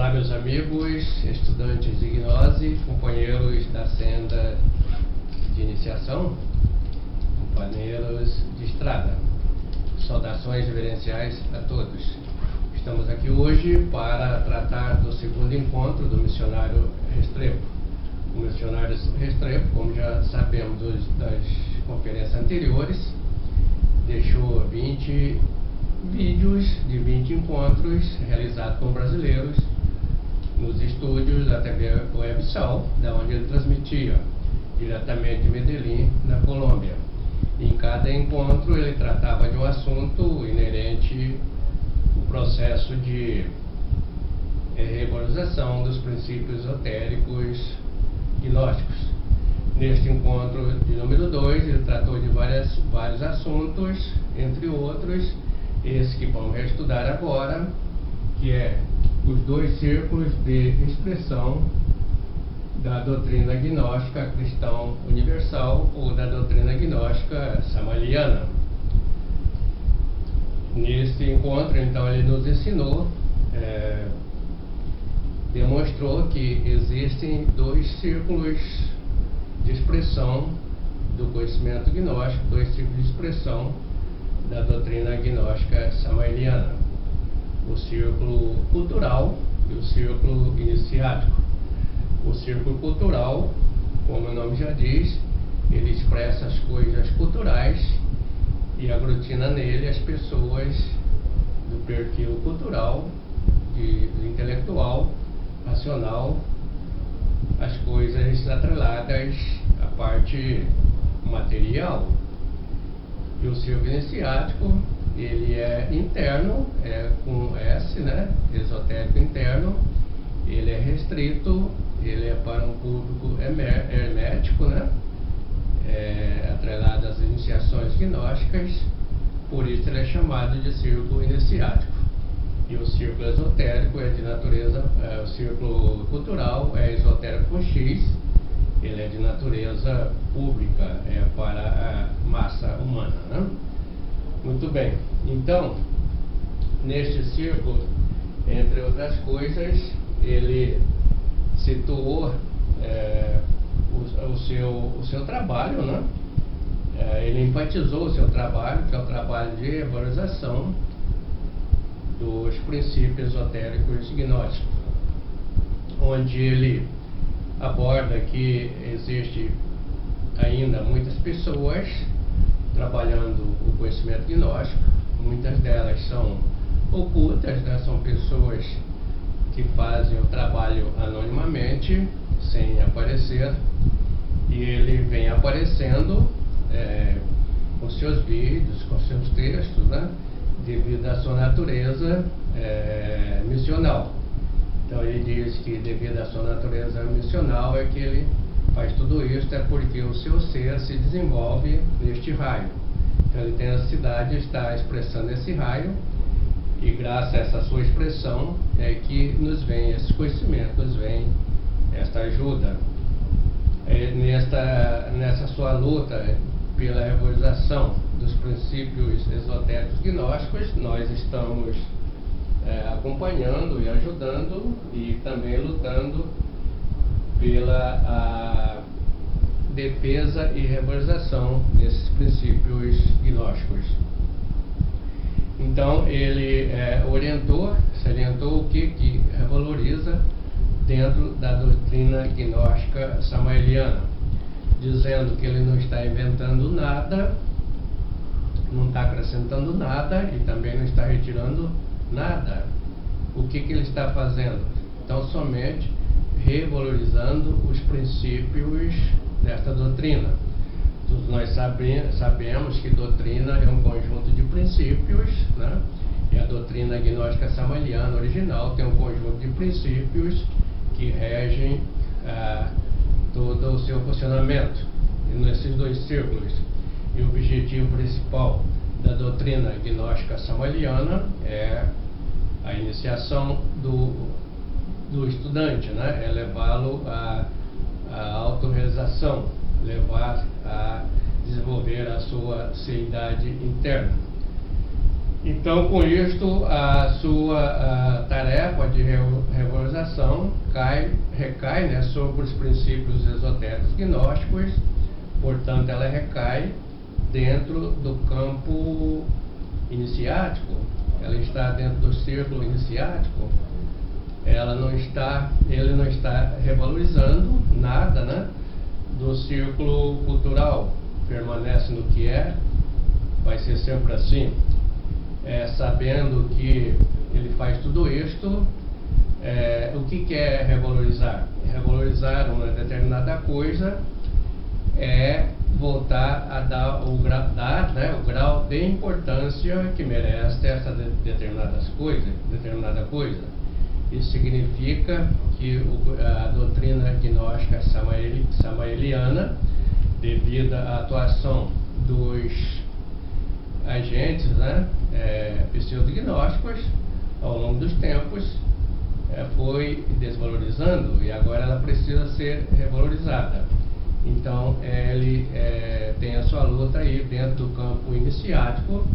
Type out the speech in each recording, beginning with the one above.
Olá, meus amigos, estudantes de gnose, companheiros da senda de iniciação, companheiros de estrada. Saudações reverenciais a todos. Estamos aqui hoje para tratar do segundo encontro do missionário Restrepo. O missionário Restrepo, como já sabemos das conferências anteriores, deixou 20 vídeos de 20 encontros realizados com brasileiros nos estúdios da TV Websal, da onde ele transmitia diretamente de Medellín, na Colômbia. Em cada encontro ele tratava de um assunto inerente ao processo de regularização dos princípios esotéricos gnósticos. Neste encontro de número 2, ele tratou de vários assuntos, entre outros, esse que vamos estudar agora, que é os dois círculos de expressão da doutrina gnóstica cristão universal ou da doutrina gnóstica samaliana. Neste encontro, então, ele nos ensinou, demonstrou que existem dois círculos de expressão do conhecimento gnóstico, dois círculos de expressão da doutrina gnóstica samaliana: o círculo cultural e o círculo iniciático. O círculo cultural, como o nome já diz, ele expressa as coisas culturais e aglutina nele as pessoas do perfil cultural, do intelectual, racional, as coisas atreladas à parte material. E o círculo iniciático, ele é interno, com S, esotérico interno. Ele é restrito, ele é para um público hermético, atrelado às iniciações gnósticas, por isso ele é chamado de círculo iniciático. E o círculo esotérico é de natureza, o círculo cultural é esotérico com X, ele é de natureza pública, é para a massa humana, Muito bem, então, neste círculo, entre outras coisas, ele situou o seu trabalho, ele enfatizou o seu trabalho, que é o trabalho de regularização dos princípios esotéricos gnósticos, onde ele aborda que existe ainda muitas pessoas trabalhando o conhecimento gnóstico. Muitas delas são ocultas, são pessoas que fazem o trabalho anonimamente, sem aparecer, e ele vem aparecendo com seus vídeos, com seus textos, devido à sua natureza missional. Então ele diz que devido à sua natureza missional é que ele faz tudo isso, é porque o seu ser se desenvolve neste raio. Então ele tem a necessidade de estar expressando esse raio, e graças a essa sua expressão é que nos vem esse conhecimento, nos vem esta ajuda. Nessa sua luta pela regularização dos princípios esotéricos gnósticos, nós estamos acompanhando e ajudando, e também lutando pela defesa e regularização desses princípios gnósticos. Então ele salientou o que revaloriza dentro da doutrina gnóstica samaliana, dizendo que ele não está inventando nada, não está acrescentando nada e também não está retirando nada. O que ele está fazendo? Então, somente revalorizando os princípios desta doutrina. Todos nós sabemos que doutrina é um conjunto de princípios, E a doutrina gnóstica samaliana original tem um conjunto de princípios que regem todo o seu funcionamento. E nesses dois círculos, e o objetivo principal da doutrina gnóstica samaliana é a iniciação do estudante, é levá-lo à autorrealização, levar a desenvolver a sua seidade interna. Então, com isto, a sua tarefa de regularização valorização recai, né, sobre os princípios esotéricos gnósticos, portanto ela recai dentro do campo iniciático, ela está dentro do círculo iniciático, ele não está revalorizando nada, né, do círculo cultural, permanece no que é, vai ser sempre assim, sabendo que ele faz tudo isto. O que é revalorizar? Revalorizar uma determinada coisa é voltar a dar o grau de importância que merece essa determinada coisa. Isso significa que a doutrina gnóstica samaeliana, devido à atuação dos agentes, né, pseudognósticos, ao longo dos tempos, foi desvalorizando e agora ela precisa ser revalorizada. Então ele tem a sua luta aí dentro do campo iniciático,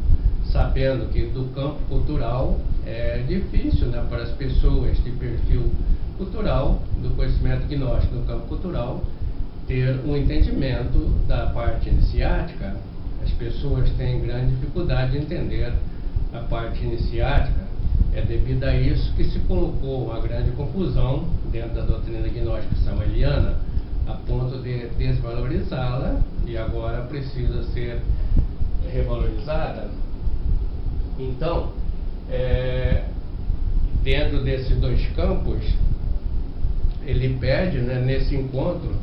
sabendo que do campo cultural é difícil, né, para as pessoas de perfil cultural, do conhecimento gnóstico no campo cultural, ter um entendimento da parte iniciática. As pessoas têm grande dificuldade de entender a parte iniciática. É devido a isso que se colocou uma grande confusão dentro da doutrina gnóstica samaeliana, a ponto de desvalorizá-la e agora precisa ser revalorizada. Então, dentro desses dois campos, ele pede, né, nesse encontro,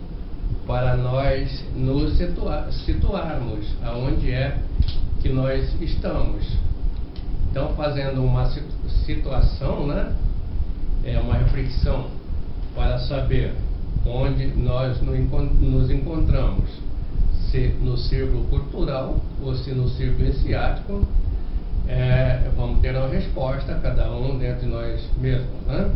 para nós nos situarmos aonde é que nós estamos. Então, fazendo uma situação, né, uma reflexão para saber onde nós nos encontramos, se no círculo cultural ou se no círculo iniciático, vamos ter uma resposta, cada um dentro de nós mesmos, né?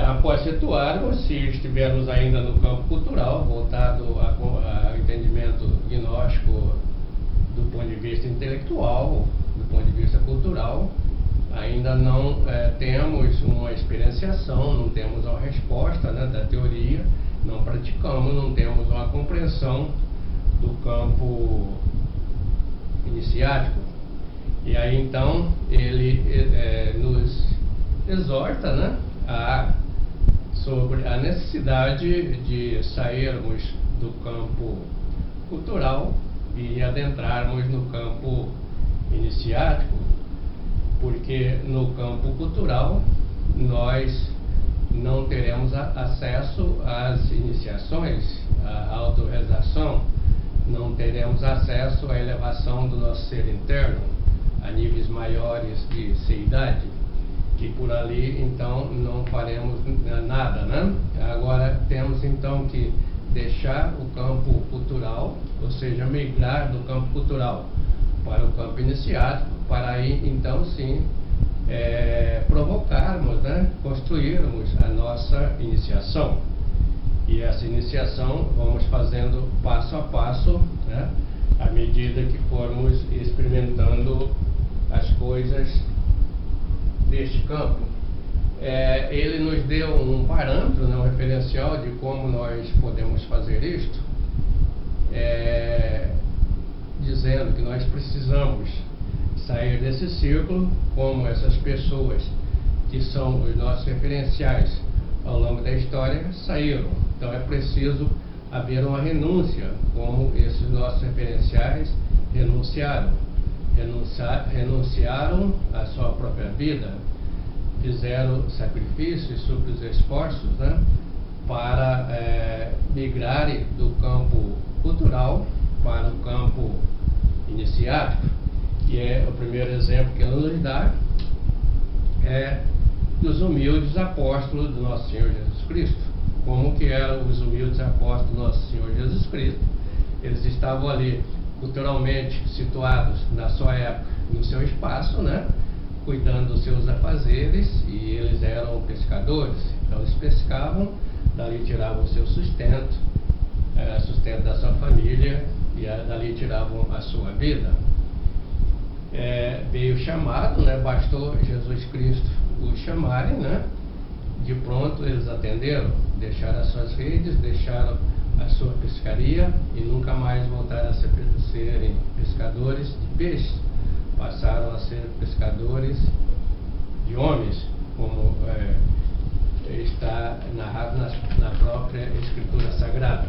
Após situarmos, se estivermos ainda no campo cultural, voltado a entendimento gnóstico do ponto de vista intelectual, do ponto de vista cultural, ainda não temos uma experienciação, não temos uma resposta, né, da teoria, não praticamos, não temos uma compreensão do campo iniciático. E aí então ele nos exorta, né, sobre a necessidade de sairmos do campo cultural e adentrarmos no campo iniciático, porque no campo cultural nós não teremos acesso às iniciações, à autorrealização, não teremos acesso à elevação do nosso ser interno a níveis maiores de seidade, e por ali então não faremos nada, né? Agora temos então que deixar o campo cultural, ou seja, migrar do campo cultural para o campo iniciático, para aí então sim provocarmos, né, construirmos a nossa iniciação. E essa iniciação vamos fazendo passo a passo, né, à medida que formos experimentando as coisas deste campo. Ele nos deu um parâmetro, né, um referencial de como nós podemos fazer isto, dizendo que nós precisamos sair desse círculo, como essas pessoas que são os nossos referenciais ao longo da história saíram. Então é preciso haver uma renúncia, como esses nossos referenciais renunciaram à sua própria vida, fizeram sacrifícios sobre os esforços, né, para migrarem do campo cultural para o campo iniciático. E o primeiro exemplo que ela nos dá é dos humildes apóstolos do nosso Senhor Jesus Cristo. Como que eram os humildes apóstolos do nosso Senhor Jesus Cristo? Eles estavam ali culturalmente situados na sua época, no seu espaço, né, cuidando dos seus afazeres, e eles eram pescadores. Então eles pescavam, dali tiravam o seu sustento, sustento da sua família, e dali tiravam a sua vida. Veio o chamado, né, bastou Jesus Cristo os chamarem, né, de pronto eles atenderam, deixaram as suas redes, deixaram a sua pescaria e nunca mais voltaram a serem pescadores de peixes. Passaram a ser pescadores de homens, como está narrado na própria Escritura Sagrada.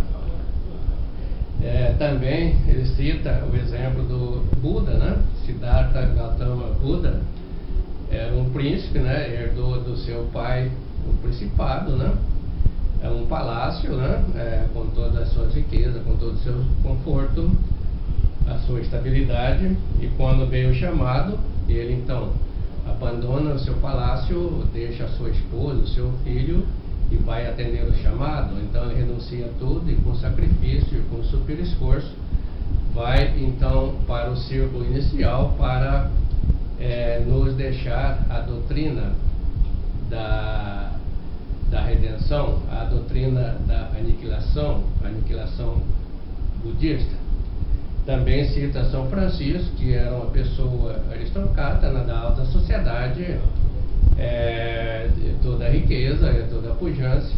Também ele cita o exemplo do Buda, né? Siddhartha Gautama Buda era um príncipe, né? Herdou do seu pai um principado, né? É um palácio, né? Com todas as suas riquezas, com todo o seu conforto, a sua estabilidade, e quando veio o chamado, ele então abandona o seu palácio, deixa a sua esposa, o seu filho e vai atender o chamado. Então ele renuncia a tudo e com sacrifício e com super esforço vai então para o círculo inicial para nos deixar a doutrina da redenção, a doutrina da aniquilação budista. Também cita São Francisco, que era uma pessoa aristocrata, da alta sociedade, toda a riqueza, toda a pujança,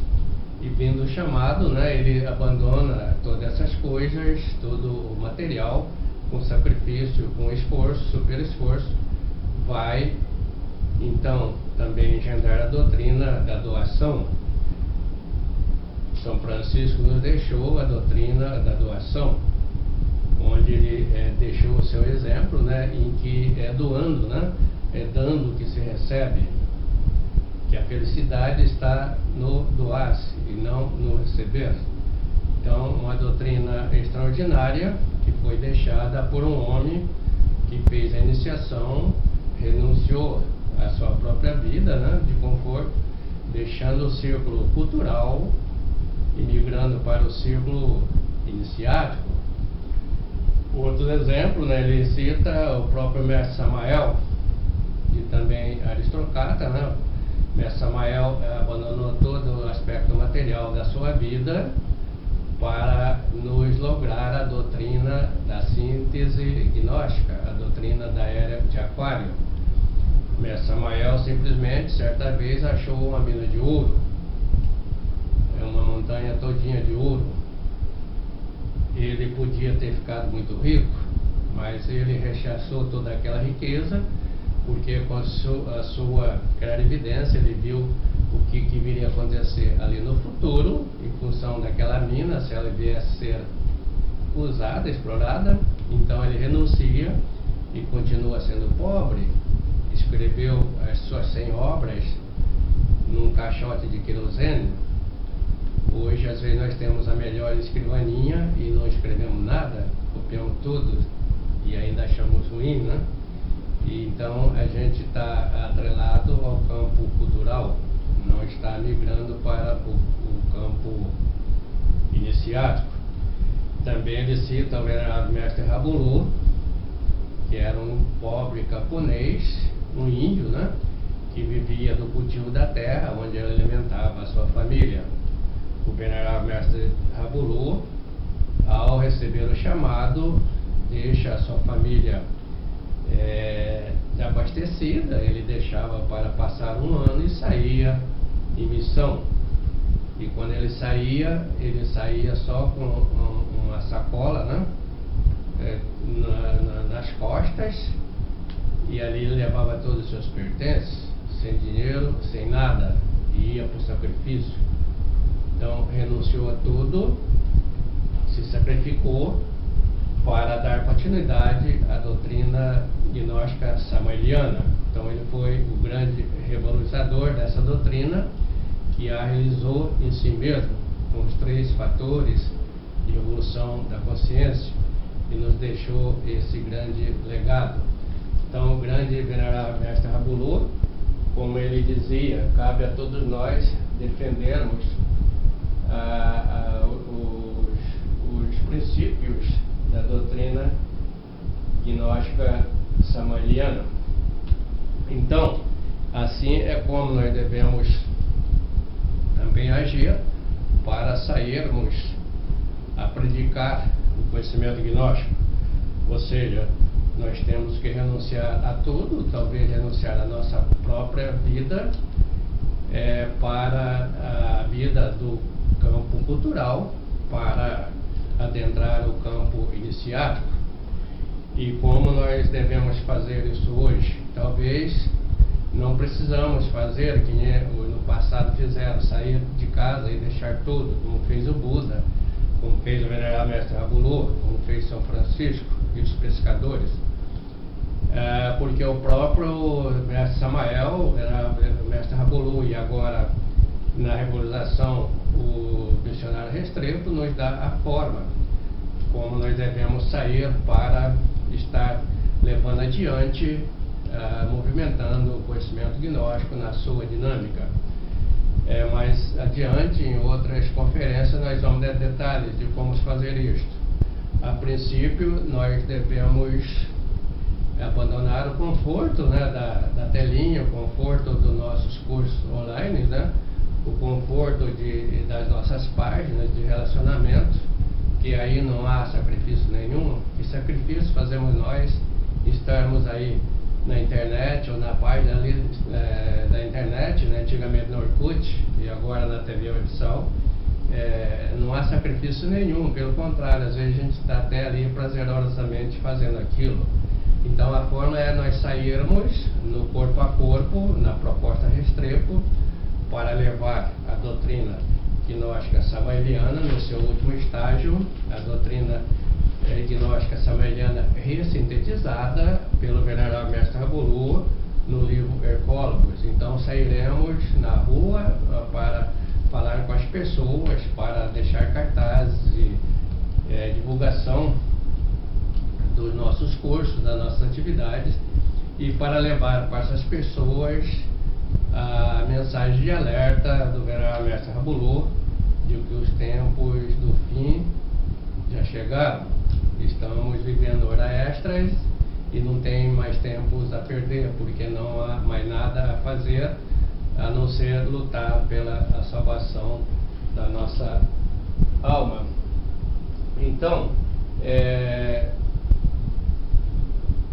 e vindo o chamado, né, ele abandona todas essas coisas, todo o material, com sacrifício, com esforço, super esforço, vai então também engendrar a doutrina da doação. São Francisco nos deixou a doutrina da doação, onde ele deixou o seu exemplo, né, em que é doando, né, é dando que se recebe, que a felicidade está no doar-se e não no receber. Então, uma doutrina extraordinária que foi deixada por um homem que fez a iniciação, renunciou à sua própria vida, né, de conforto, deixando o círculo cultural e migrando para o círculo iniciático. Outro exemplo, né, ele cita o próprio Mestre Samael, que também aristocrata, né? Mestre Samael abandonou todo o aspecto material da sua vida para nos lograr a doutrina da síntese gnóstica, a doutrina da era de Aquário. Mestre Samael simplesmente, certa vez, achou uma mina de ouro, uma montanha todinha de ouro. Ele podia ter ficado muito rico, mas ele rechaçou toda aquela riqueza, porque com a sua clarividência ele viu o que viria a acontecer ali no futuro, em função daquela mina, se ela viesse a ser usada, explorada. Então ele renuncia e continua sendo pobre. Escreveu as suas 100 obras num caixote de querosene. Hoje, às vezes, nós temos a melhor escrivaninha e não escrevemos nada, copiamos tudo e ainda achamos ruim, né? E então a gente está atrelado ao campo cultural, não está migrando para o campo iniciático. Também ele cita o venerável mestre Rabulu, que era um pobre camponês, um índio, né? Que vivia do cultivo da terra, onde ele alimentava a sua família. O venerável mestre Rabulu, ao receber o chamado, deixa a sua família abastecida, ele deixava para passar um ano e saía em missão. E quando ele saía só com uma sacola, né, nas costas, e ali ele levava todos os seus pertences, sem dinheiro, sem nada, e ia para o sacrifício. Então renunciou a tudo, se sacrificou para dar continuidade à doutrina gnóstica samueliana. Então ele foi o grande revolucionador dessa doutrina, que a realizou em si mesmo, com os 3 fatores de evolução da consciência, e nos deixou esse grande legado. Então o grande venerável mestre Rabulu, como ele dizia, cabe a todos nós defendermos os princípios da doutrina gnóstica samueliana. Então, assim é como nós devemos também agir para sairmos a predicar o conhecimento gnóstico. Ou seja, nós temos que renunciar a tudo, talvez renunciar à nossa própria vida, para a vida do campo cultural, para adentrar o campo iniciático. E como nós devemos fazer isso hoje? Talvez não precisamos fazer que no passado fizeram, sair de casa e deixar tudo, como fez o Buda, como fez o venerável mestre Rabulô, como fez São Francisco e os pescadores. Porque o próprio mestre Samael era o mestre Rabulô, e agora na Revolução o missionário Restrepo nos dá a forma como nós devemos sair para estar levando adiante, movimentando o conhecimento gnóstico na sua dinâmica. Mais adiante, em outras conferências, nós vamos dar detalhes de como fazer isto. A princípio, nós devemos abandonar o conforto, né, da telinha, o conforto dos nossos cursos online, né, o conforto das nossas páginas de relacionamento, que aí não há sacrifício nenhum. Que sacrifício fazemos nós estarmos aí na internet ou na página ali, da internet, né, antigamente no Orkut e agora na TV Websal. Não há sacrifício nenhum, pelo contrário, às vezes a gente está até ali prazerosamente fazendo aquilo. Então a forma é nós sairmos no corpo a corpo, na proposta Restrepo, para levar a doutrina gnóstica samaeliana no seu último estágio, a doutrina gnóstica samaeliana ressintetizada pelo venerável mestre Rabulô no livro Hercólogos. Então sairemos na rua para falar com as pessoas, para deixar cartazes de divulgação dos nossos cursos, das nossas atividades, e para levar para essas pessoas a mensagem de alerta do venerável mestre Rabulô de que os tempos do fim já chegaram. Estamos vivendo horas extras e não tem mais tempos a perder, porque não há mais nada a fazer a não ser lutar pela salvação da nossa alma. Então,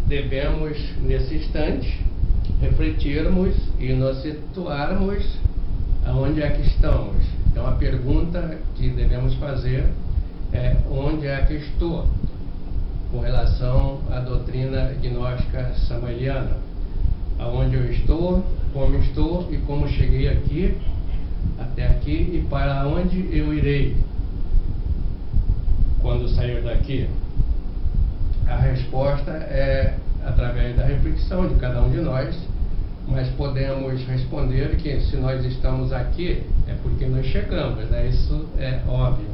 devemos, nesse instante, refletirmos e nos situarmos aonde é que estamos. Então, a pergunta que devemos fazer é: onde é que estou com relação à doutrina gnóstica samaeliana? Aonde eu estou, e como cheguei aqui, até aqui, e para onde eu irei quando sair daqui? A resposta é através da reflexão de cada um de nós, mas podemos responder que se nós estamos aqui é porque nós chegamos, né? Isso é óbvio.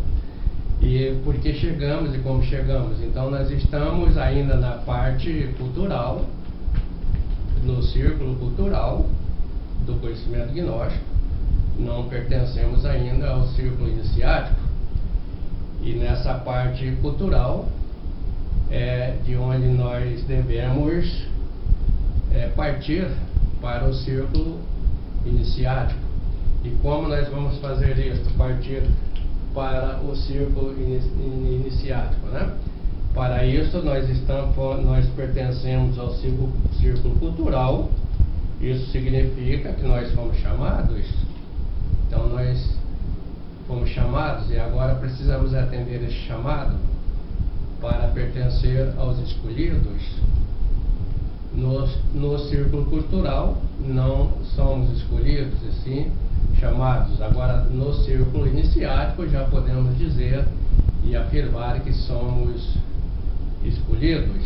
E por que chegamos e como chegamos? Então nós estamos ainda na parte cultural, no círculo cultural do conhecimento gnóstico, não pertencemos ainda ao círculo iniciático. E nessa parte cultural é de onde nós devemos partir para o círculo iniciático. E como nós vamos fazer isso? Partir para o círculo iniciático, né? Para isso nós pertencemos ao círculo cultural. Isso significa que nós fomos chamados. Então nós fomos chamados e agora precisamos atender esse chamado para pertencer aos escolhidos. No círculo cultural não somos escolhidos, e sim chamados. Agora, no círculo iniciático, já podemos dizer e afirmar que somos escolhidos.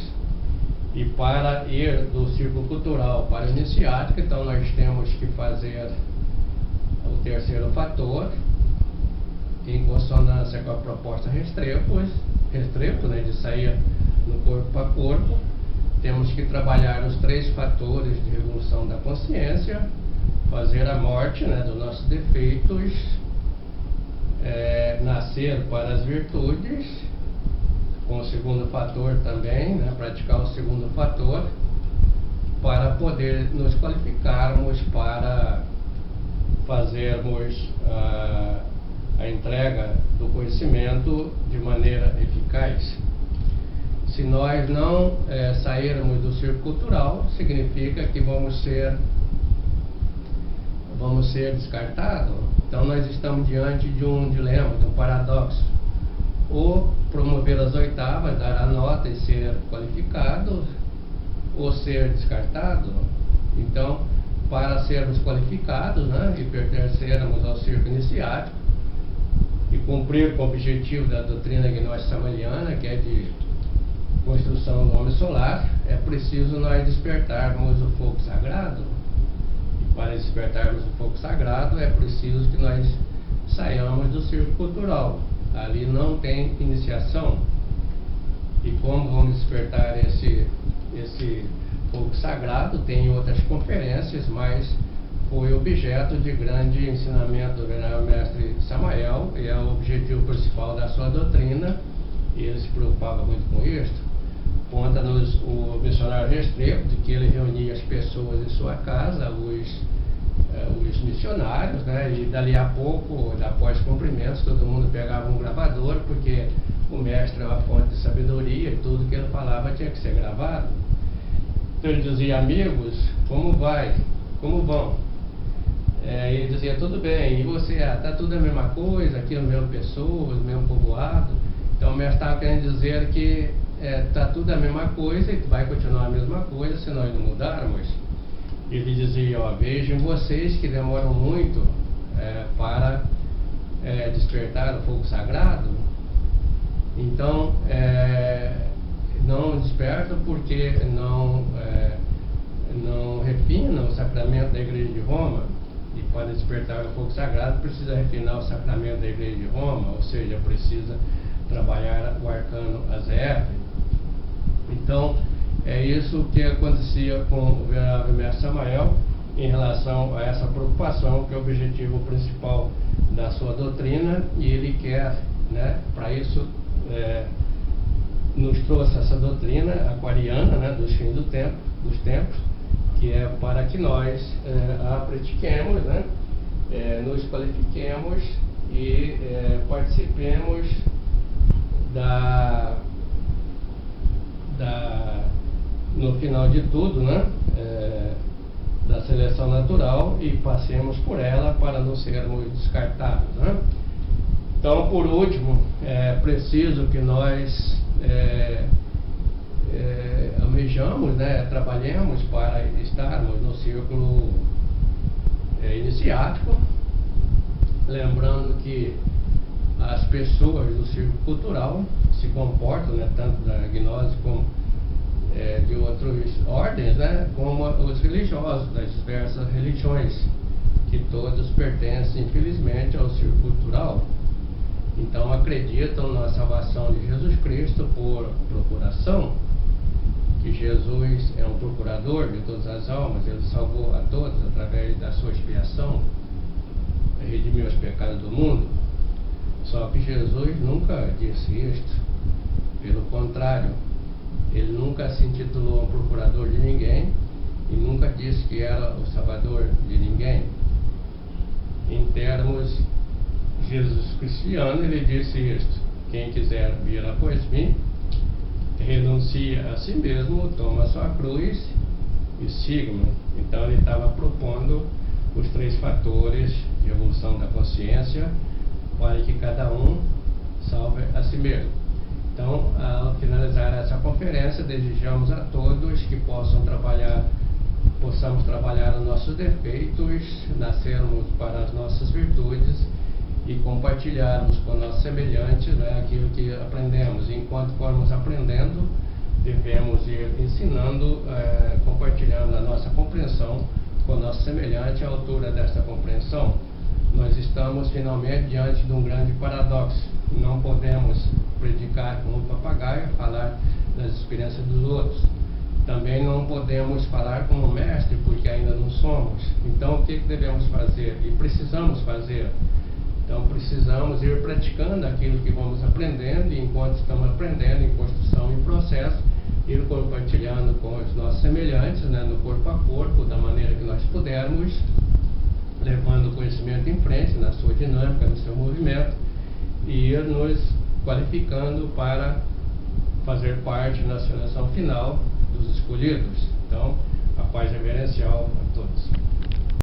E para ir do círculo cultural para o iniciático, então nós temos que fazer o terceiro fator, em consonância com a proposta Restrepo, né, de sair no corpo a corpo. Temos que trabalhar os 3 fatores de revolução da consciência, fazer a morte, né, dos nossos defeitos, nascer para as virtudes, com o segundo fator também, né, praticar o segundo fator, para poder nos qualificarmos para fazermos a entrega do conhecimento de maneira eficaz. Se nós não sairmos do círculo cultural, significa que vamos vamos ser descartados? Então nós estamos diante de um dilema, de um paradoxo. Ou promover as oitavas, dar a nota e ser qualificado, ou ser descartado. Então, para sermos qualificados, né, e pertencermos ao círculo iniciático e cumprir com o objetivo da doutrina gnóstica samaliana, que é de construção do homem solar, é preciso nós despertarmos o fogo sagrado. E para despertarmos o fogo sagrado é preciso que nós saiamos do círculo cultural. Ali não tem iniciação. E como vamos despertar esse fogo sagrado? Tem outras conferências, mas foi objeto de grande ensinamento do venerável mestre Samael, e é o objetivo principal da sua doutrina, e ele se preocupava muito com isso. Conta-nos o missionário Restrepo de que ele reunia as pessoas em sua casa, os missionários, né? E dali a pouco, após cumprimentos, todo mundo pegava um gravador, porque o mestre é uma fonte de sabedoria e tudo que ele falava tinha que ser gravado. Então ele dizia: amigos, como vai? Como vão? Ele dizia: tudo bem. E você? Está tudo a mesma coisa, aqui as mesmas pessoas, o mesmo povoado. Então o mestre estava querendo dizer que está tudo a mesma coisa e vai continuar a mesma coisa se nós não mudarmos. Ele dizia: ó, vejo em vocês que demoram muito para despertar o fogo sagrado. Então, não despertam porque não refinam o sacramento da Igreja de Roma. E para despertar o fogo sagrado precisa refinar o sacramento da Igreja de Roma, ou seja, precisa trabalhar o arcano AZF. Então, é isso que acontecia com o venerável mestre Samael em relação a essa preocupação, que é o objetivo principal da sua doutrina, e ele quer, né, para isso, nos trouxe essa doutrina aquariana, né, dos fins dos tempos, que é para que nós a pratiquemos, né, nos qualifiquemos e participemos no final de tudo, né, da seleção natural, e passemos por ela para não sermos descartados, né? Então, por último, é preciso que nós almejamos, né, trabalhemos para estarmos no círculo iniciático, lembrando que as pessoas do círculo cultural se comportam, né, tanto da gnose como de outras ordens, né, como os religiosos das diversas religiões, que todos pertencem, infelizmente, ao círculo cultural. Então acreditam na salvação de Jesus Cristo por procuração, que Jesus é um procurador de todas as almas, ele salvou a todos através da sua expiação, redimiu os pecados do mundo. Só que Jesus nunca disse isto. Pelo contrário, ele nunca se intitulou um procurador de ninguém e nunca disse que era o salvador de ninguém. Em termos Jesus cristiano, ele disse isto: quem quiser vir após mim, renuncia a si mesmo, toma a sua cruz e siga-me. Então ele estava propondo os 3 fatores de evolução da consciência para que cada um salve a si mesmo. Então, ao finalizar essa conferência, desejamos a todos que possamos trabalhar os nossos defeitos, nascermos para as nossas virtudes e compartilharmos com nossos semelhantes, né, aquilo que aprendemos. E enquanto formos aprendendo, devemos ir ensinando, compartilhando a nossa compreensão com o nosso semelhante à altura desta compreensão. Nós estamos finalmente diante de um grande paradoxo. Não podemos predicar como um papagaio, falar das experiências dos outros. Também não podemos falar como mestre, porque ainda não somos. Então o que devemos fazer? E precisamos fazer? Então precisamos ir praticando aquilo que vamos aprendendo, e enquanto estamos aprendendo em construção e processo, ir compartilhando com os nossos semelhantes, né, no corpo a corpo, da maneira que nós pudermos, levando o conhecimento em frente, na sua dinâmica, no seu movimento, e ir nos qualificando para fazer parte na seleção final dos escolhidos. Então, a paz reverencial a todos.